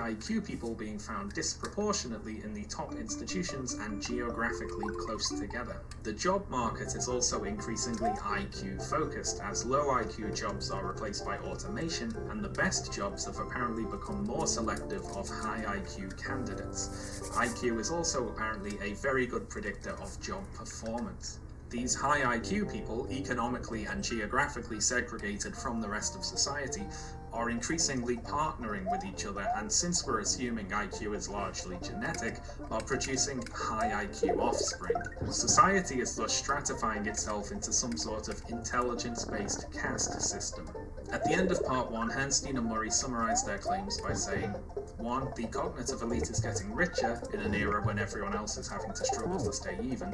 IQ people being found disproportionately in the top institutions and geographically close together. The job market is also increasingly IQ focused, as low IQ jobs are replaced by automation, and the best jobs have apparently become more selective of high IQ candidates. IQ is also apparently a very good predictor of job performance. These high IQ people, economically and geographically segregated from the rest of society, are increasingly partnering with each other, and since we're assuming IQ is largely genetic, are producing high IQ offspring. Society is thus stratifying itself into some sort of intelligence-based caste system. At the end of part 1, Herrnstein and Murray summarised their claims by saying, 1. The cognitive elite is getting richer in an era when everyone else is having to struggle to stay even.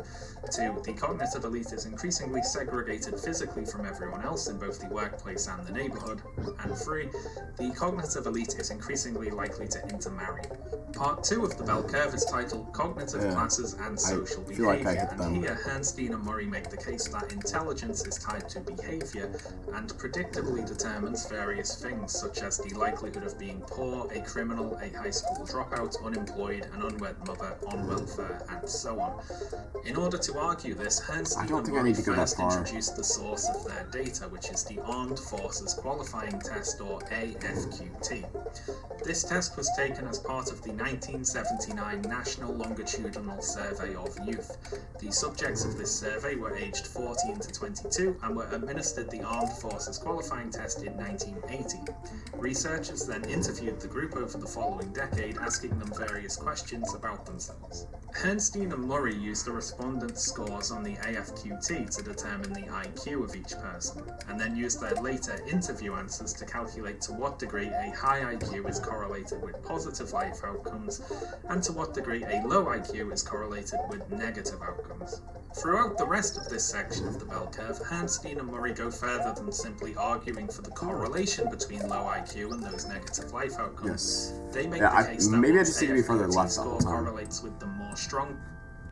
2. The cognitive elite is increasingly segregated physically from everyone else in both the workplace and the neighbourhood. And 3. The cognitive elite is increasingly likely to intermarry. Part 2 of the bell curve is titled Cognitive Classes and Social Behaviour, and here Herrnstein and Murray make the case that intelligence is tied to behaviour and predictably determines various things, such as the likelihood of being poor, a criminal, a high school dropout, unemployed, an unwed mother, on welfare, and so on. In order to argue this, Herrnstein and Murray first introduced the source of their data, which is the Armed Forces Qualifying Test, or AFQT. This test was taken as part of the 1979 National Longitudinal Survey of Youth. The subjects of this survey were aged 14 to 22 and were administered the Armed Forces Qualifying Test in 1980. Researchers then interviewed the group over the following decade, asking them various questions about themselves. Herrnstein and Murray used the respondents' scores on the AFQT to determine the IQ of each person, and then used their later interview answers to calculate to what degree a high IQ is correlated with positive life outcomes, and to what degree a low IQ is correlated with negative outcomes. Throughout the rest of this section of the bell curve, Herrnstein and Murray go further than simply arguing for the correlation between low IQ and those negative life outcomes. They make the case that maybe I just need to be further left score correlates with the more strong